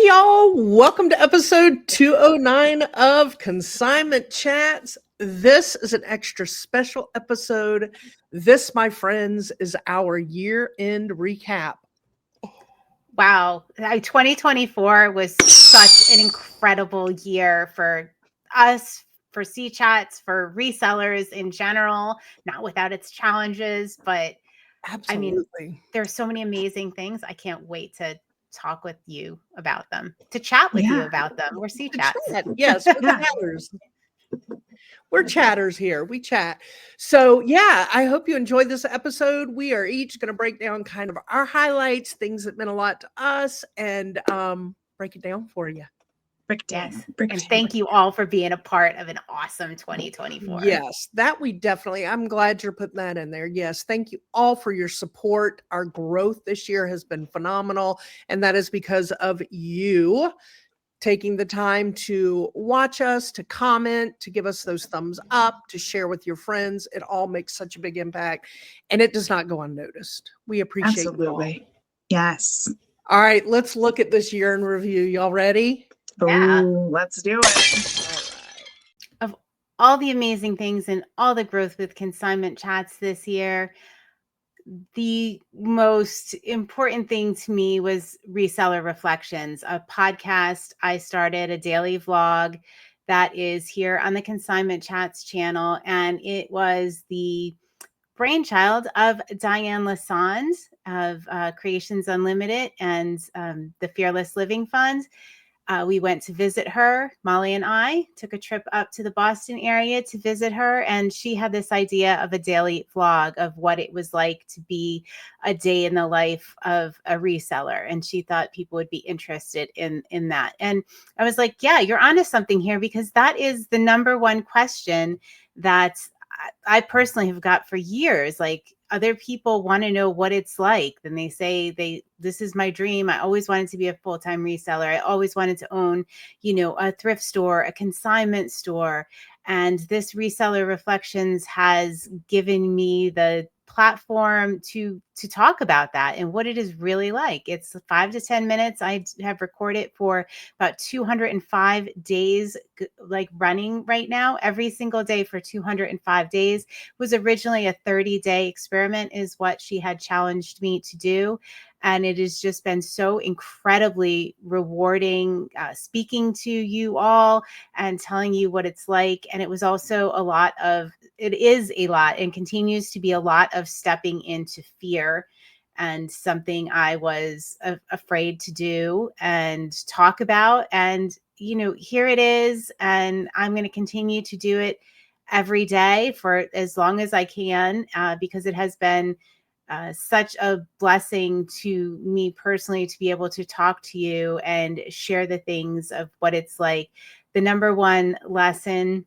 y'all. Welcome to episode 209 of Consignment Chats. This is an extra special episode. This, my friends, is our year-end recap. Wow. 2024 was such an incredible year for us, for C-Chats, for resellers in general, not without its challenges, but Absolutely. there's so many amazing things. I can't wait to talk with you about them, to chat with you about them. We're C-Chats. Yes, we're chatters. We're chatters here. We chat. So, yeah, I hope you enjoyed this episode. We are each going to break down kind of our highlights, things that meant a lot to us, and break it down for you. Yes. And thank you all for being a part of an awesome 2024. Yes, that we definitely, I'm glad you're putting that in there. Yes, thank you all for your support. Our growth this year has been phenomenal, and that is because of you taking the time to watch us, to comment, to give us those thumbs up, to share with your friends. It all makes such a big impact, and it does not go unnoticed. We appreciate it. Absolutely. Yes. All right, let's look at this year in review. Y'all ready? Yeah. Ooh, let's do it. All right. Of all the amazing things and all the growth with Consignment Chats this year, the most important thing to me was Reseller Reflections, a podcast I started, a daily vlog that is here on the Consignment Chats channel. And it was the brainchild of Diane Lassonde of Creations Unlimited and the Fearless Living Fund. We went to visit her. Molly and I took a trip up to the Boston area to visit her. And she had this idea of a daily vlog of what it was like to be a day in the life of a reseller. And she thought people would be interested in that. And I was like, yeah, you're onto something here, because that is the number one question that I personally have got for years. Like, other people want to know what it's like. Then they say this is my dream. I always wanted to be a full-time reseller. I always wanted to own, a thrift store, a consignment store. And this Reseller Reflections has given me the platform to talk about that and what it is really like. It's 5 to 10 minutes. I have recorded for about 205 days, like running right now, every single day for 205 days. It was originally a 30-day experiment is what she had challenged me to do. And it has just been so incredibly rewarding speaking to you all and telling you what it's like. And it was also it is a lot and continues to be a lot of stepping into fear, and something I was afraid to do and talk about. And, here it is. And I'm going to continue to do it every day for as long as I can, because it has been such a blessing to me personally to be able to talk to you and share the things of what it's like. The number one lesson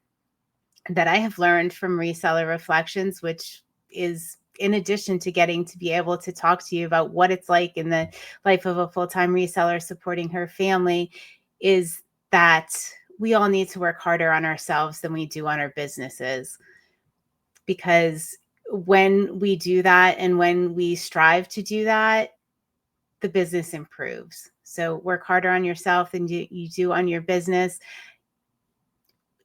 that I have learned from Reseller Reflections, which is in addition to getting to be able to talk to you about what it's like in the life of a full-time reseller supporting her family, is that we all need to work harder on ourselves than we do on our businesses. Because when we do that and when we strive to do that, the business improves. So work harder on yourself than you do on your business.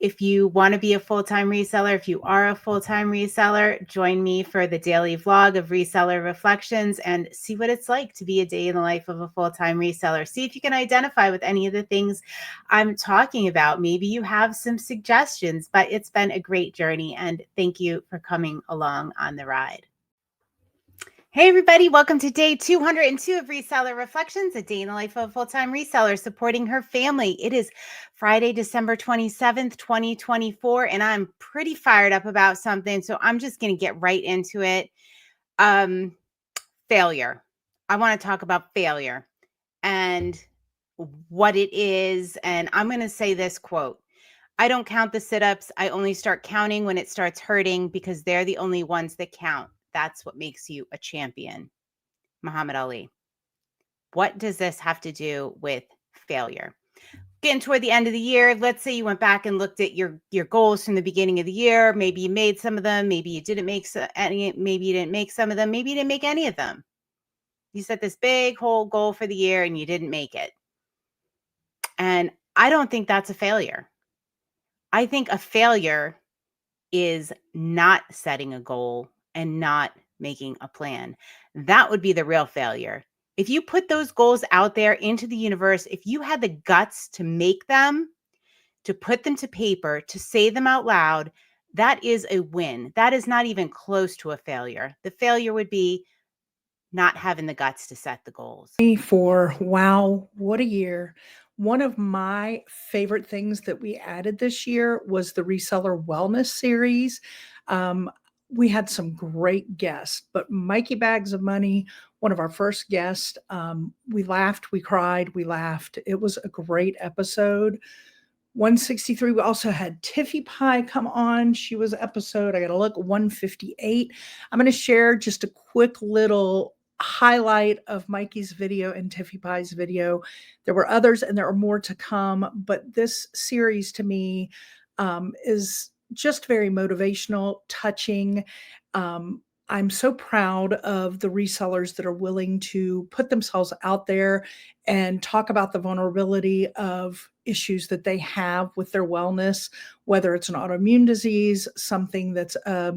If you want to be a full-time reseller, if you are a full-time reseller, join me for the daily vlog of Reseller Reflections and see what it's like to be a day in the life of a full-time reseller. See if you can identify with any of the things I'm talking about. Maybe you have some suggestions, but it's been a great journey, and thank you for coming along on the ride. Hey, everybody. Welcome to day 202 of Reseller Reflections, a day in the life of a full-time reseller supporting her family. It is Friday, December 27th, 2024, and I'm pretty fired up about something, so I'm just going to get right into it. Failure. I want to talk about failure and what it is, and I'm going to say this quote. I don't count the sit-ups. I only start counting when it starts hurting, because they're the only ones that count. That's what makes you a champion. Muhammad Ali. What does this have to do with failure? Getting toward the end of the year, let's say you went back and looked at your goals from the beginning of the year. Maybe you made some of them. Maybe you didn't make any. Maybe you didn't make some of them. Maybe you didn't make any of them. You set this big whole goal for the year and you didn't make it. And I don't think that's a failure. I think a failure is not setting a goal and not making a plan. That would be the real failure. If you put those goals out there into the universe, if you had the guts to make them, to put them to paper, to say them out loud, that is a win. That is not even close to a failure. The failure would be not having the guts to set the goals. For wow, what a year. One of my favorite things that we added this year was the Reseller Wellness Series. Um, we had some great guests, but Mikey Bags of Money, one of our first guests, we laughed, we cried, we laughed. It was a great episode. 163. We also had Tiffy Pie come on. She was episode, I got to look, 158. I'm going to share just a quick little highlight of Mikey's video and Tiffy Pie's video. There were others and there are more to come, but this series to me is just very motivational, touching. I'm so proud of the resellers that are willing to put themselves out there and talk about the vulnerability of issues that they have with their wellness, whether it's an autoimmune disease, something that's a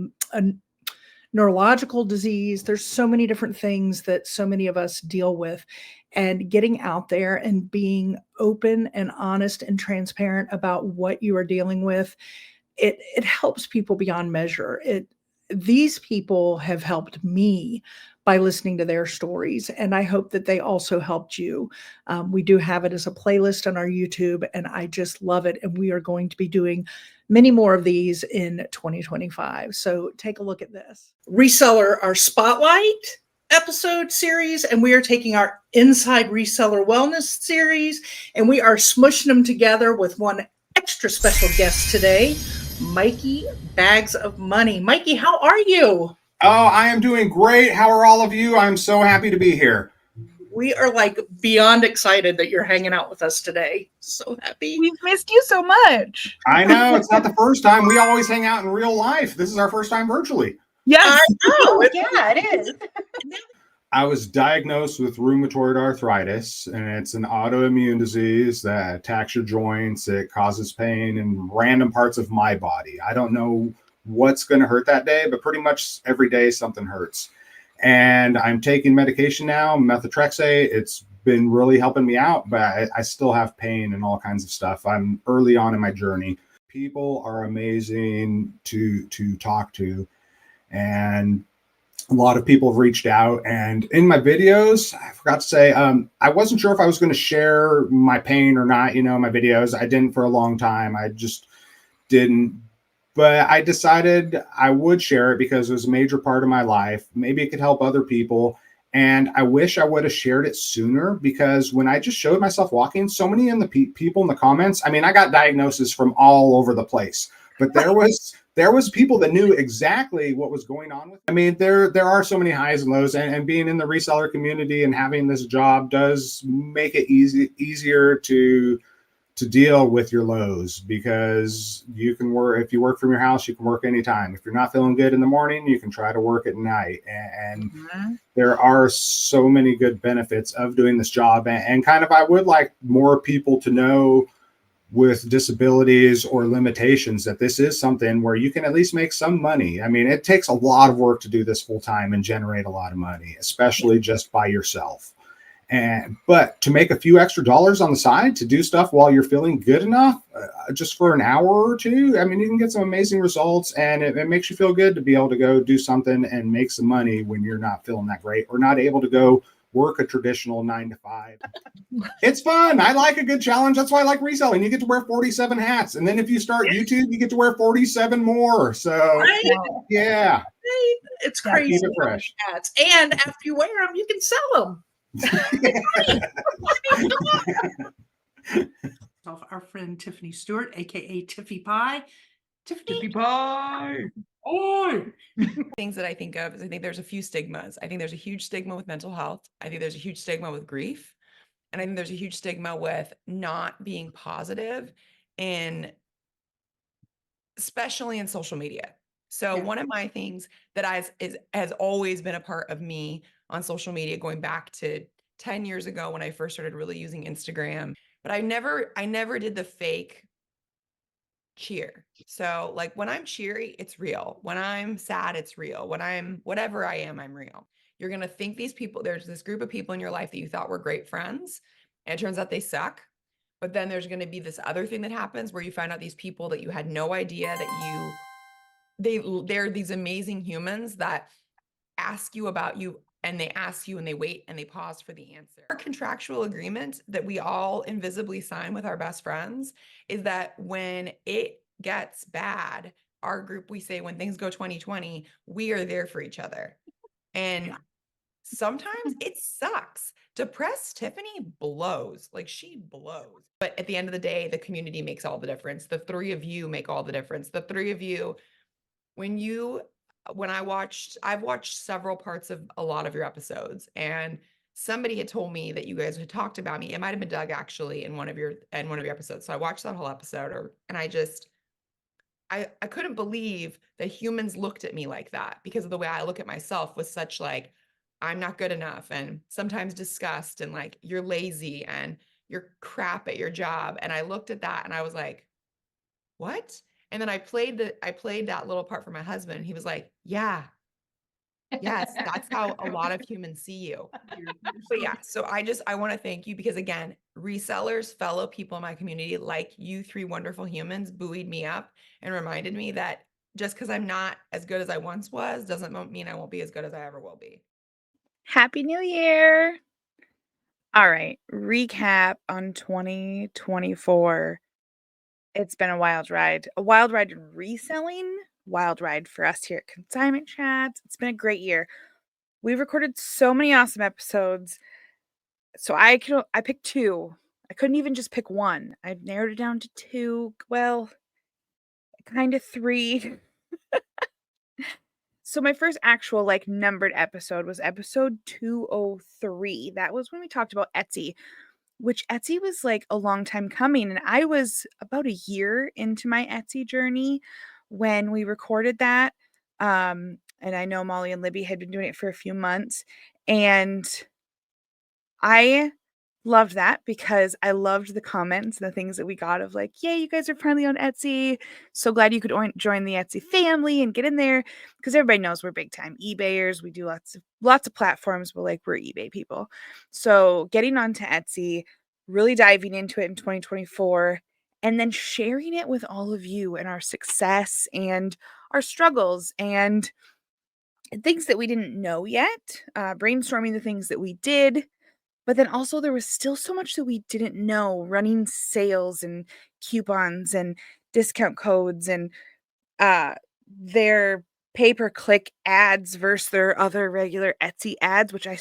neurological disease. There's so many different things that so many of us deal with, and getting out there and being open and honest and transparent about what you are dealing with, it helps people beyond measure. These people have helped me by listening to their stories, and I hope that they also helped you. We do have it as a playlist on our YouTube, and I just love it. And we are going to be doing many more of these in 2025. So take a look at this. Reseller, our Spotlight episode series, and we are taking our Inside Reseller Wellness series, and we are smushing them together with one extra special guest today, Mikey Bags of Money. Mikey, how are you? Oh, I am doing great. How are all of you? I'm so happy to be here. We are like beyond excited that you're hanging out with us today. So happy. We've missed you so much. I know it's not the first time. We always hang out in real life. This is our first time virtually. Yes. Yeah, it is. I was diagnosed with rheumatoid arthritis, and it's an autoimmune disease that attacks your joints. It causes pain in random parts of my body. I don't know what's going to hurt that day, but pretty much every day something hurts. And I'm taking medication now, methotrexate. It's been really helping me out, but I still have pain and all kinds of stuff. I'm early on in my journey. People are amazing to talk to, and a lot of people have reached out. And in my videos, I forgot to say, I wasn't sure if I was going to share my pain or not, my videos. I didn't for a long time. I just didn't. But I decided I would share it because it was a major part of my life. Maybe it could help other people. And I wish I would have shared it sooner, because when I just showed myself walking, so many in the people in the comments, I mean, I got diagnoses from all over the place, but there was people that knew exactly what was going on with. I mean, there are so many highs and lows, and being in the reseller community and having this job does make it easier to deal with your lows, because you can work, if you work from your house, you can work anytime. If you're not feeling good in the morning, you can try to work at night. And there are so many good benefits of doing this job. And kind of, I would like more people to know with disabilities or limitations that this is something where you can at least make some money. I mean, it takes a lot of work to do this full time and generate a lot of money, especially just by yourself. But to make a few extra dollars on the side to do stuff while you're feeling good enough, just for an hour or two, I mean, you can get some amazing results, and it makes you feel good to be able to go do something and make some money when you're not feeling that great or not able to go work a traditional 9 to 5. It's fun. I like a good challenge. That's why I like reselling. You get to wear 47 hats. And then if you start YouTube, you get to wear 47 more. So yeah, it's crazy. Keep it fresh. Hats. And after you wear them, you can sell them. Our friend Tiffany Stewart, aka Tiffy Pie. Tiffy Pie. Oh. Things that I think of is I think there's a few stigmas. I think there's a huge stigma with mental health. I think there's a huge stigma with grief. And I think there's a huge stigma with not being positive, and especially in social media. So one of my things that has always been a part of me on social media, going back to 10 years ago when I first started really using Instagram, but I never did the fake cheer. So like when I'm cheery, it's real. When I'm sad, it's real. When I'm whatever I am, I'm real. You're going to think these people, there's this group of people in your life that you thought were great friends, and it turns out they suck. But then there's going to be this other thing that happens where you find out these people that you had no idea that they're these amazing humans that ask you about you, and they ask you and they wait and they pause for the answer. Our contractual agreement that we all invisibly sign with our best friends is that when it gets bad, our group, we say when things go 2020, we are there for each other. And sometimes it sucks. Depressed Tiffany blows. Like she blows. But at the end of the day, the community makes all the difference. The three of you make all the difference. The three of you, I've watched several parts of a lot of your episodes, and somebody had told me that you guys had talked about me. It might have been Doug actually in one of your episodes. So I watched that whole episode, and I couldn't believe that humans looked at me like that, because of the way I look at myself with such like, I'm not good enough, and sometimes disgust, and like, you're lazy and you're crap at your job. And I looked at that and I was like, what? And then I played that little part for my husband, and he was like, yeah, yes, that's how a lot of humans see you. But yeah, so I want to thank you, because again, resellers, fellow people in my community, like you three wonderful humans, buoyed me up and reminded me that just because I'm not as good as I once was doesn't mean I won't be as good as I ever will be. Happy New Year. All right, recap on 2024. It's been a wild ride. A wild ride in reselling, wild ride for us here at Consignment Chats. It's been a great year. We've recorded so many awesome episodes. So I picked two. I couldn't even just pick one. I've narrowed it down to two. Well, kind of three. So my first actual like numbered episode was episode 203. That was when we talked about Etsy, which Etsy was like a long time coming. And I was about a year into my Etsy journey when we recorded that. And I know Molly and Libby had been doing it for a few months. And I loved that because I loved the comments and the things that we got of like, "Yay, you guys are finally on Etsy. So glad you could join the Etsy family and get in there." Because everybody knows we're big time eBayers. We do lots of platforms, but like we're eBay people. So getting onto Etsy, really diving into it in 2024, and then sharing it with all of you and our success and our struggles and things that we didn't know yet, brainstorming the things that we did, but then also there was still so much that we didn't know, running sales and coupons and discount codes and their pay-per-click ads versus their other regular Etsy ads, which I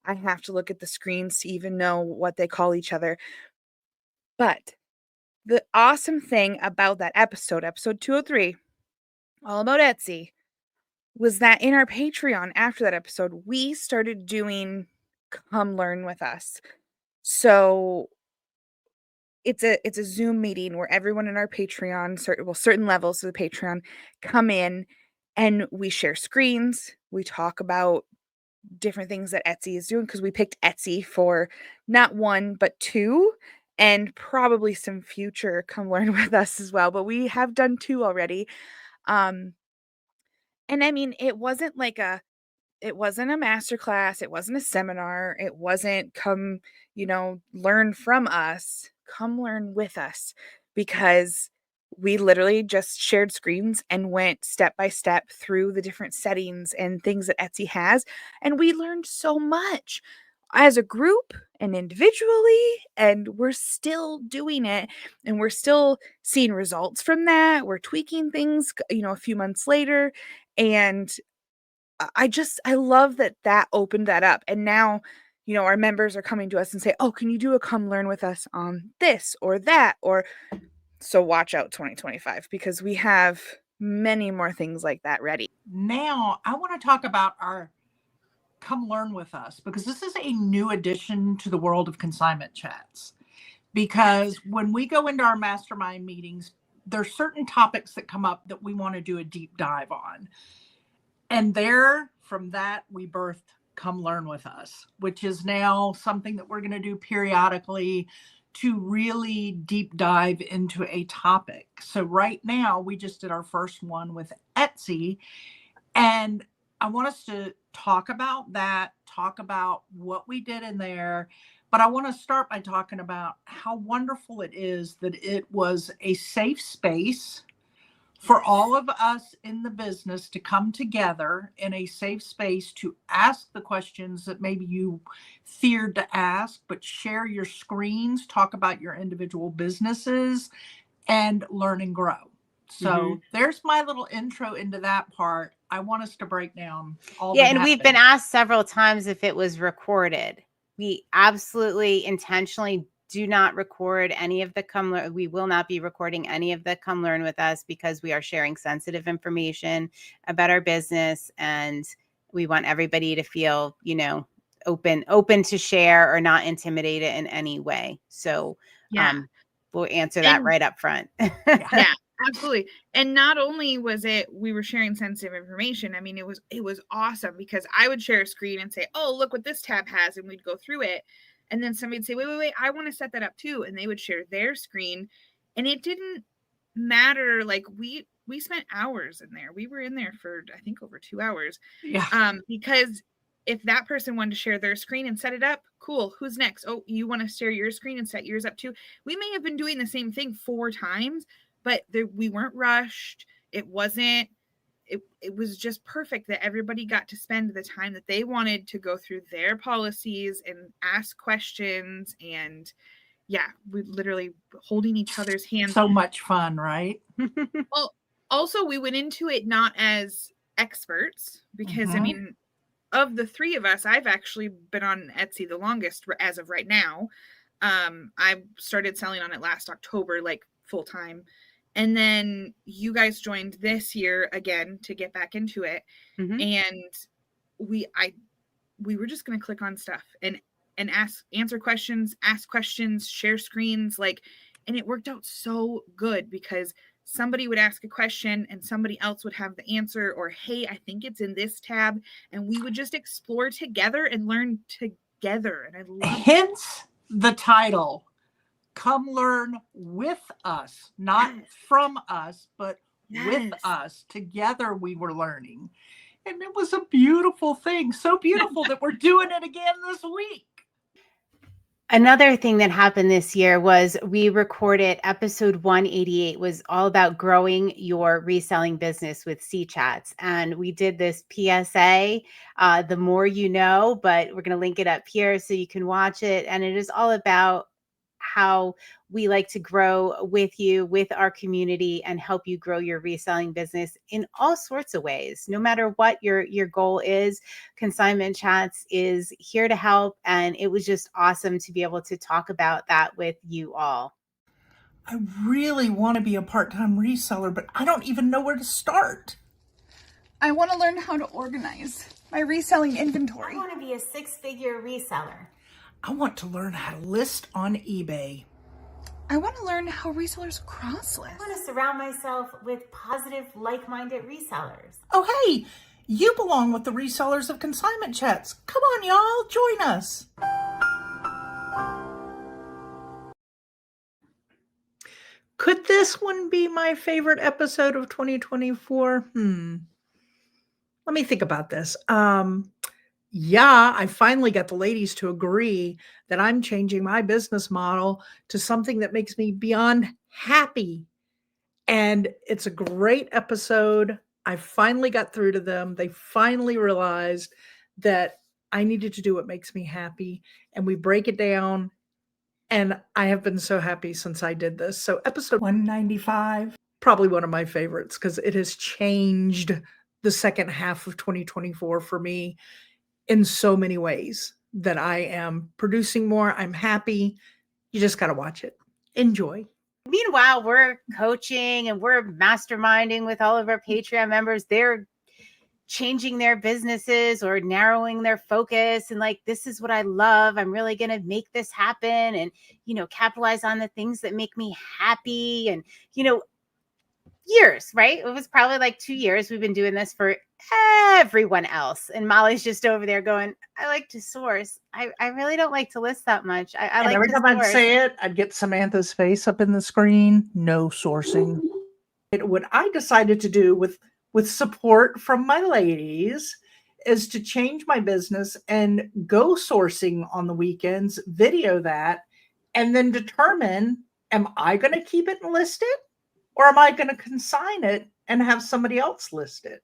have to look at the screens to even know what they call each other. But the awesome thing about that episode 203, all about Etsy, was that in our Patreon after that episode, we started doing Come Learn with Us. So it's a Zoom meeting where everyone in our Patreon, certain levels of the Patreon, come in and we share screens. We talk about different things that Etsy is doing because we picked Etsy for not one but two, and probably some future Come Learn with Us as well. But we have done two already. And I mean, it wasn't a masterclass, it wasn't a seminar, it wasn't come, learn from us, come learn with us, because we literally just shared screens and went step by step through the different settings and things that Etsy has, and we learned so much as a group and individually, and we're still doing it, and we're still seeing results from that. We're tweaking things, a few months later, and I love that opened that up. And now, our members are coming to us and say, "Oh, can you do a come learn with us on this or that?" Or so watch out 2025, because we have many more things like that ready. Now, I want to talk about our Come Learn with Us, because this is a new addition to the world of consignment chats. Because when we go into our mastermind meetings, there's certain topics that come up that we want to do a deep dive on. And from that, we birthed Come Learn with Us, which is now something that we're going to do periodically to really deep dive into a topic. So right now we just did our first one with Etsy, and I want us to talk about that, talk about what we did in there. But I want to start by talking about how wonderful it is that it was a safe space for all of us in the business to come together in a safe space to ask the questions that maybe you feared to ask, but share your screens, talk about your individual businesses, and learn and grow. So there's my little intro into that part. I want us to break down all Yeah, that and we've been happened. asked several times if it was recorded. We absolutely intentionally do not record any of the Come Learn. We will not be recording any of the Come Learn with us because we are sharing sensitive information about our business, and we want everybody to feel, open to share or not intimidated in any way. So we'll answer that right up front. Yeah, absolutely. And not only was it, we were sharing sensitive information. I mean, it was awesome because I would share a screen and say, oh, look what this tab has. And we'd go through it. And then somebody'd say, wait, I want to set that up too. And they would share their screen. And it didn't matter. Like we spent hours in there. We were in there for, I think, over 2 hours. Yeah. Because if that person wanted to share their screen and set it up, cool. Who's next? Oh, you want to share your screen and set yours up too? We may have been doing the same thing 4 times, but we weren't rushed. It wasn't, it was just perfect that everybody got to spend the time that they wanted to go through their policies and ask questions. And yeah, we literally holding each other's hands. So much fun, right? Well, also we went into it not as experts because I mean, of the 3 of us, I've actually been on Etsy the longest as of right now. I started selling on it last October, like full time. And then you guys joined this year again to get back into it. And we were just going to click on stuff and answer questions, ask questions, share screens, and it worked out so good because somebody would ask a question and somebody else would have the answer, or, hey, I think it's in this tab. And we would just explore together and learn together. And I love hence the title, Come Learn with Us, not from us, but with us. Together we were learning. And it was a beautiful thing. So beautiful that we're doing it again this week. Another thing that happened this year was we recorded episode 188 was all about growing your reselling business with C-Chats. And we did this PSA, the more you know, but we're going to link it up here so you can watch it. And it is all about how we like to grow with you, with our community, and help you grow your reselling business in all sorts of ways. No matter what your goal is, Consignment Chats is here to help. And it was just awesome to be able to talk about that with you all. I really want to be a part-time reseller, but I don't even know where to start. I want to learn how to organize my reselling inventory. I want to be a 6-figure reseller. I want to learn how to list on eBay. I want to learn how resellers cross-list. I want to surround myself with positive, like-minded resellers. Oh, hey, you belong with the resellers of Consignment Chats. Come on, y'all, join us. Could this one be my favorite episode of 2024? Let me think about this. Yeah, I finally got the ladies to agree that I'm changing my business model to something that makes me beyond happy. And it's a great episode. I finally got through to them. They finally realized that I needed to do what makes me happy. And we break it down. And I have been so happy since I did this. So episode 195, probably one of my favorites because it has changed the second half of 2024 for me in so many ways that I am producing more. I'm happy. You just got to watch it. Enjoy. Meanwhile, we're coaching and we're masterminding with all of our Patreon members. They're changing their businesses or narrowing their focus. And this is what I love. I'm really going to make this happen and, capitalize on the things that make me happy. And, years, right? It was probably 2 years. We've been doing this for everyone else. And Molly's just over there going, I like to source. I really don't like to list that much. I And like every to time I'd source. say it, I'd get Samantha's face up in the screen. No sourcing. What I decided to do with support from my ladies is to change my business and go sourcing on the weekends, video that, and then determine, am I going to keep it and list it, or am I going to consign it and have somebody else list it?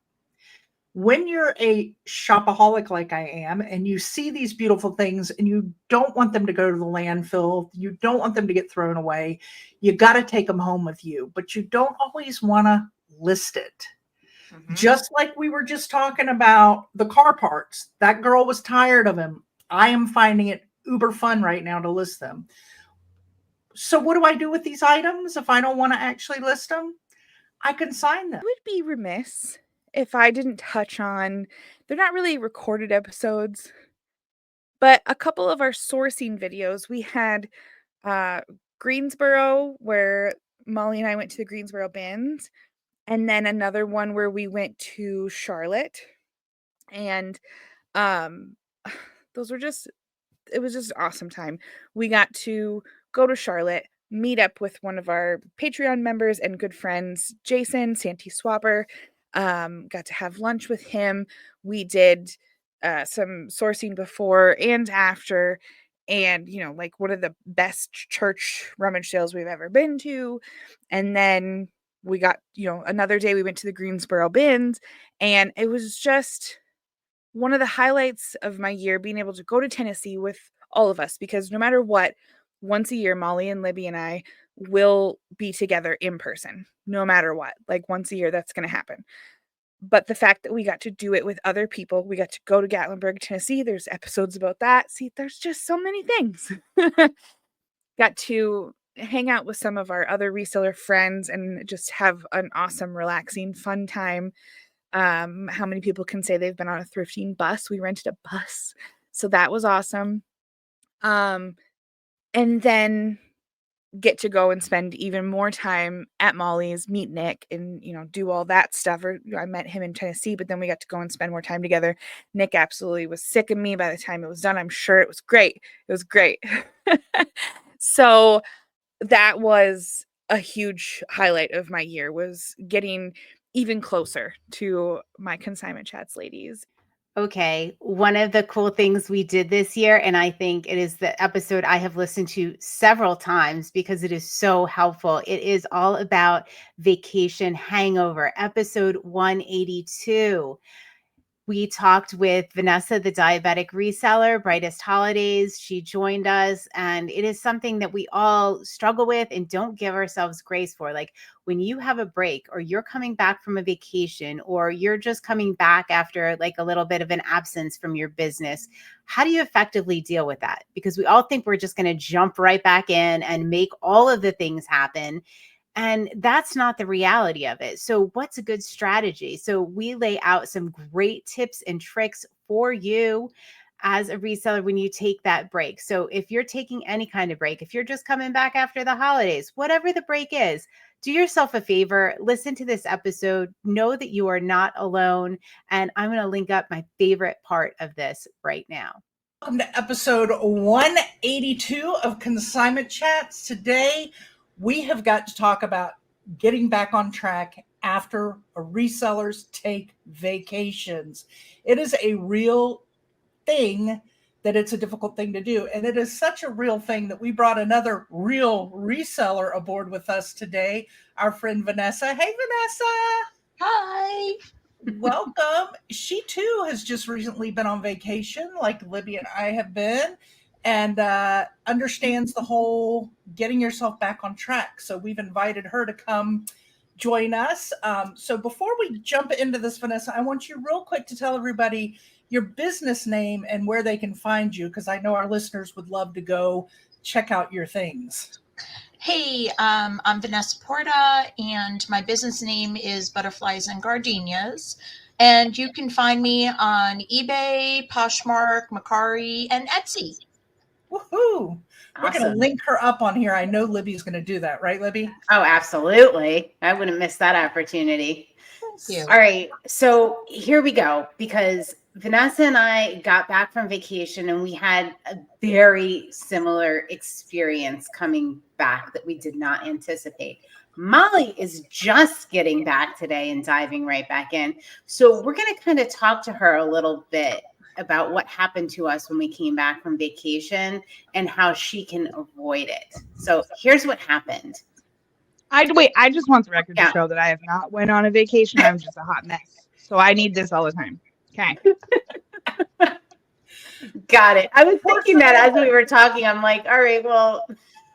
When you're a shopaholic like I am, and you see these beautiful things and you don't want them to go to the landfill, you don't want them to get thrown away, you got to take them home with you, but you don't always want to list it. Just like we were just talking about the car parts, that girl was tired of them. I am finding it uber fun right now to list them. So what do I do with these items if I don't want to actually list them? I consign them. I would be remiss if I didn't touch on, they're not really recorded episodes, but a couple of our sourcing videos. We had Greensboro, where Molly and I went to the Greensboro bins, and then another one where we went to Charlotte. And um those were just, it was just an awesome time. We got to go to Charlotte, meet up with one of our Patreon members and good friends, Jason Santee Swapper. Got to have lunch with him. We did some sourcing before and after, and like one of the best church rummage sales we've ever been to. And then we got, another day we went to the Greensboro bins, and it was just one of the highlights of my year being able to go to Tennessee with all of us, because no matter what, once a year, Molly and Libby and I will be together in person, no matter what. Like once a year, that's going to happen. But the fact that we got to do it with other people, we got to go to Gatlinburg, Tennessee. There's episodes about that. See, there's just so many things. Got to hang out with some of our other reseller friends and just have an awesome, relaxing, fun time. How many people can say they've been on a thrifting bus? We rented a bus, so that was awesome. And then get to go and spend even more time at Molly's, meet Nick, and do all that stuff. Or I met him in Tennessee, but then we got to go and spend more time together. Nick absolutely was sick of me by the time it was done. I'm sure it was great. It was great. So that was a huge highlight of my year, was getting even closer to my Consignment Chats ladies. Okay, one of the cool things we did this year, and I think it is the episode I have listened to several times because it is so helpful. It is all about vacation hangover, episode 182. We talked with Vanessa, the diabetic reseller, Brightest Holidays. She joined us, and it is something that we all struggle with and don't give ourselves grace for. Like when you have a break, or you're coming back from a vacation, or you're just coming back after like a little bit of an absence from your business, how do you effectively deal with that? Because we all think we're just going to jump right back in and make all of the things happen. And that's not the reality of it. So what's a good strategy? So we lay out some great tips and tricks for you as a reseller when you take that break. So if you're taking any kind of break, if you're just coming back after the holidays, whatever the break is, do yourself a favor, listen to this episode, know that you are not alone. And I'm going to link up my favorite part of this right now. Welcome to episode 182 of Consignment Chats. Today, we have got to talk about getting back on track after resellers take vacations. It is a real thing that it's a difficult thing to do. And it is such a real thing that we brought another real reseller aboard with us today, our friend Vanessa. Hey, Vanessa. Hi. Welcome. She too has just recently been on vacation, like Libby and I have been, and understands the whole getting yourself back on track. So we've invited her to come join us. So before we jump into this, Vanessa, I want you real quick to tell everybody your business name and where they can find you, because I know our listeners would love to go check out your things. Hey, I'm Vanessa Porta, and my business name is Butterflies and Gardenias. And you can find me on eBay, Poshmark, Mercari, and Etsy. Woohoo! We're going to Awesome. link her up on here. I know Libby's going to do that, right, Libby? Oh, absolutely. I wouldn't miss that opportunity. you. All right. So here we go, because Vanessa and I got back from vacation and we had a very similar experience coming back that we did not anticipate. Molly is just getting back today and diving right back in. So we're going to kind of talk to her a little bit about what happened to us when we came back from vacation and how she can avoid it. So here's what happened. I just want the record Yeah. to show that I have not went on a vacation. I was just a hot mess. So I need this all the time. Okay. Got it. I was thinking that as we were talking, I'm like, all right, well,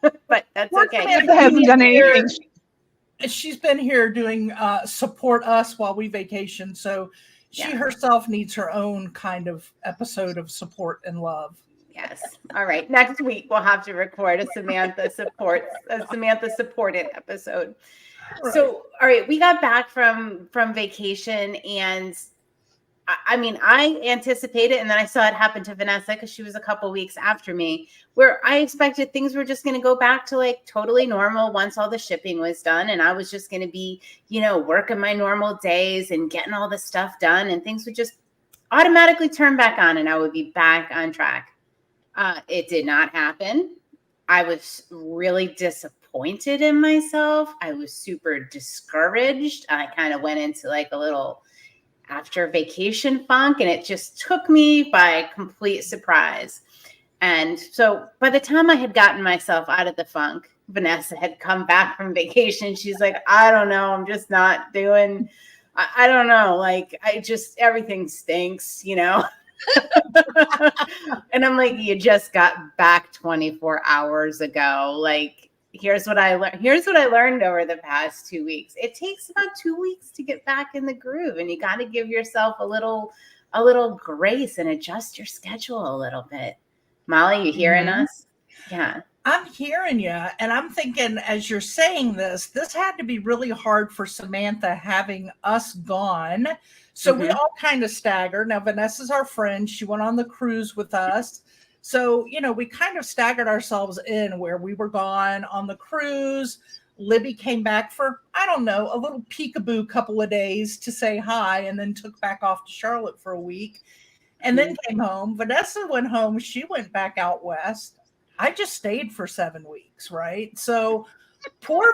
but that's Poor okay. Samantha hasn't done anything. She's been here doing support us while we vacation. So she herself needs her own kind of episode of support and love. Yes. All right. Next week we'll have to record a Samantha supported episode. Right. So, all right, we got back from vacation, and I mean, I anticipated, and then I saw it happen to Vanessa because she was a couple weeks after me, where I expected things were just going to go back to like totally normal once all the shipping was done. And I was just going to be, working my normal days and getting all the stuff done, and things would just automatically turn back on and I would be back on track. It did not happen. I was really disappointed in myself. I was super discouraged. I kind of went into like a little after vacation funk, and it just took me by complete surprise. And so by the time I had gotten myself out of the funk, Vanessa had come back from vacation. She's like, I don't know. I'm just not doing, I don't know. Like, everything stinks, And I'm like, you just got back 24 hours ago. Like, here's what I learned over the past 2 weeks. It takes about 2 weeks to get back in the groove, and you got to give yourself a little grace and adjust your schedule a little bit. Molly, you hearing us? Yeah. I'm hearing you, and I'm thinking as you're saying this had to be really hard for Samantha having us gone. So we all kind of staggered. Now, Vanessa's our friend. She went on the cruise with us. So, we kind of staggered ourselves in where we were gone on the cruise. Libby came back for, I don't know, a little peekaboo couple of days to say hi, and then took back off to Charlotte for a week and then came home. Vanessa went home. She went back out west. I just stayed for 7 weeks, right? So poor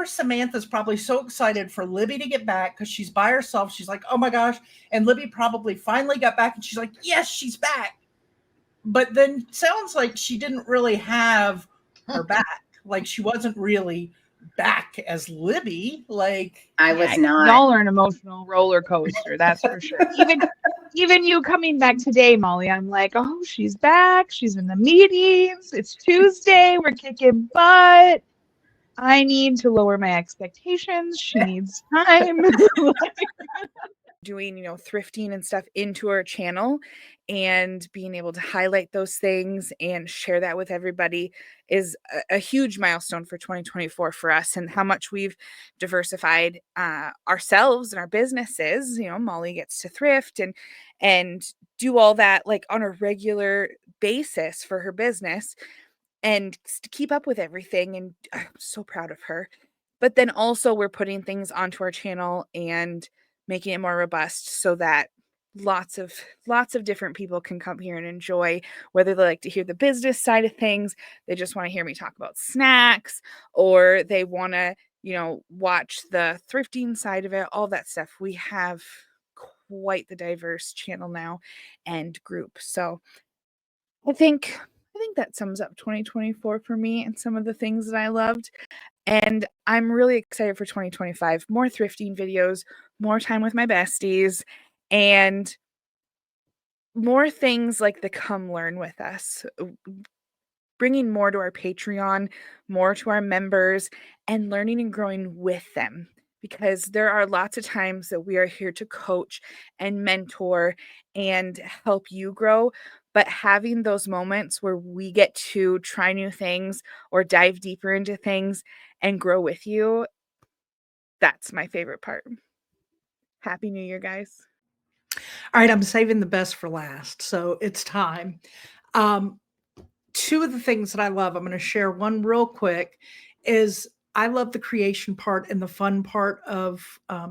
Samantha's probably so excited for Libby to get back because she's by herself. She's like, oh my gosh. And Libby probably finally got back and she's like, yes, she's back. But then sounds like she didn't really have her back. Like she wasn't really back as Libby. Like I was not. Y'all are an emotional roller coaster, that's for sure. Even you coming back today, Molly, I'm like, oh, she's back. She's in the meetings. It's Tuesday. We're kicking butt. I need to lower my expectations. She needs time. Doing, thrifting and stuff into our channel and being able to highlight those things and share that with everybody is a huge milestone for 2024 for us, and how much we've diversified ourselves and our businesses. Molly gets to thrift and do all that like on a regular basis for her business and to keep up with everything. And I'm so proud of her. But then also we're putting things onto our channel and making it more robust so that lots of different people can come here and enjoy, whether they like to hear the business side of things, they just want to hear me talk about snacks, or they want to, watch the thrifting side of it, all that stuff. We have quite the diverse channel now and group. So I think that sums up 2024 for me and some of the things that I loved. And I'm really excited for 2025. More thrifting videos, more time with my besties, and more things like the Come Learn with Us. Bringing more to our Patreon, more to our members, and learning and growing with them. Because there are lots of times that we are here to coach and mentor and help you grow. But having those moments where we get to try new things or dive deeper into things and grow with you, that's my favorite part. Happy New Year, guys. All right, I'm saving the best for last. So it's time. Two of the things that I love, I'm going to share one real quick, is I love the creation part and the fun part of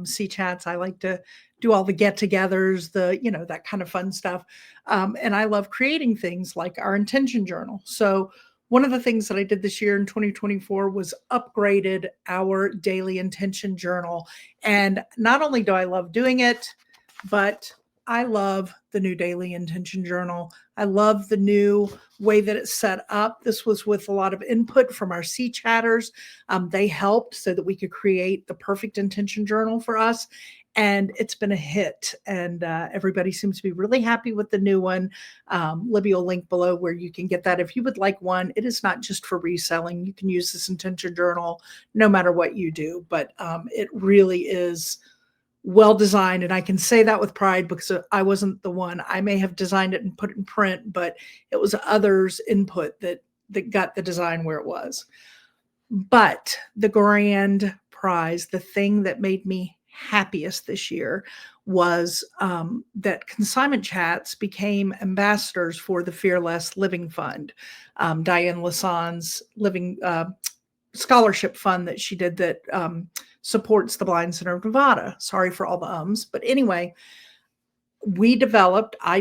C-Chats. I like to do all the get-togethers, that kind of fun stuff. And I love creating things like our intention journal. So one of the things that I did this year in 2024 was upgraded our daily intention journal. And not only do I love doing it, but I love the new daily intention journal. I love the new way that it's set up. This was with a lot of input from our C-chatters. They helped so that we could create the perfect intention journal for us. And it's been a hit. And everybody seems to be really happy with the new one. Libby will link below where you can get that. If you would like one, it is not just for reselling. You can use this intention journal no matter what you do. But it really is well designed. And I can say that with pride because I wasn't the one. I may have designed it and put it in print, but it was others' input that got the design where it was. But the grand prize, the thing that made me happiest this year was that Consignment Chats became ambassadors for the Fearless Living Fund. Diane Lasson's living scholarship fund that she did that supports the Blind Center of Nevada. Sorry for all the ums. But anyway, I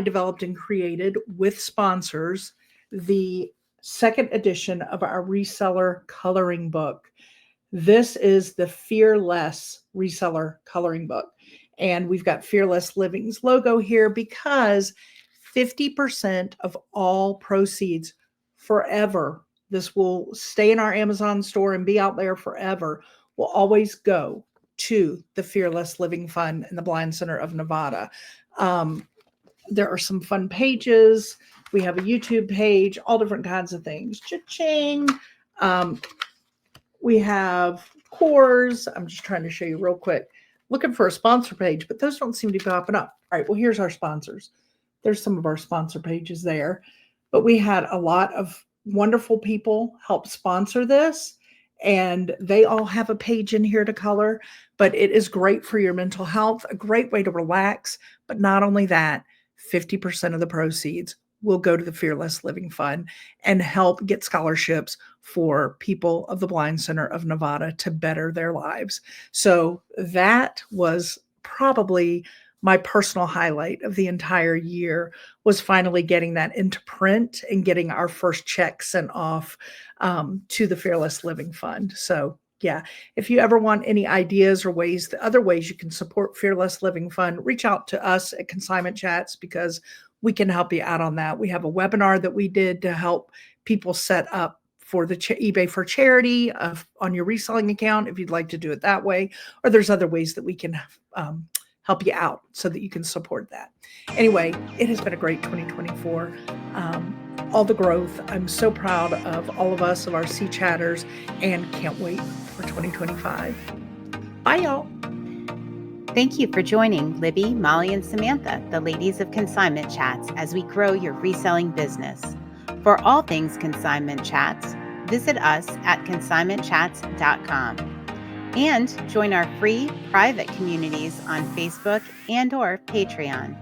developed and created with sponsors the second edition of our reseller coloring book. This is the Fearless Reseller Coloring Book. And we've got Fearless Living's logo here because 50% of all proceeds forever, this will stay in our Amazon store and be out there forever, will always go to the Fearless Living Fund and the Blind Center of Nevada. There are some fun pages. We have a YouTube page, all different kinds of things. Cha-ching. We have cores. I'm just trying to show you real quick. Looking for a sponsor page, but those don't seem to be popping up. All right, well, here's our sponsors. There's some of our sponsor pages there. But we had a lot of wonderful people help sponsor this. And they all have a page in here to color. But it is great for your mental health, a great way to relax. But not only that, 50% of the proceeds will go to the Fearless Living Fund and help get scholarships for people of the Blind Center of Nevada to better their lives. So that was probably my personal highlight of the entire year, was finally getting that into print and getting our first check sent off to the Fearless Living Fund. So yeah, if you ever want any ideas or other ways you can support Fearless Living Fund, reach out to us at Consignment Chats because we can help you out on that. We have a webinar that we did to help people set up for the eBay for charity on your reselling account if you'd like to do it that way, or there's other ways that we can help you out so that you can support that. Anyway, it has been a great 2024. All the growth. I'm so proud of all of us, of our C-chatters, and can't wait for 2025. Bye, y'all. Thank you for joining Libby, Molly, and Samantha, the ladies of Consignment Chats, as we grow your reselling business. For all things Consignment Chats, visit us at consignmentchats.com and join our free private communities on Facebook and/or Patreon.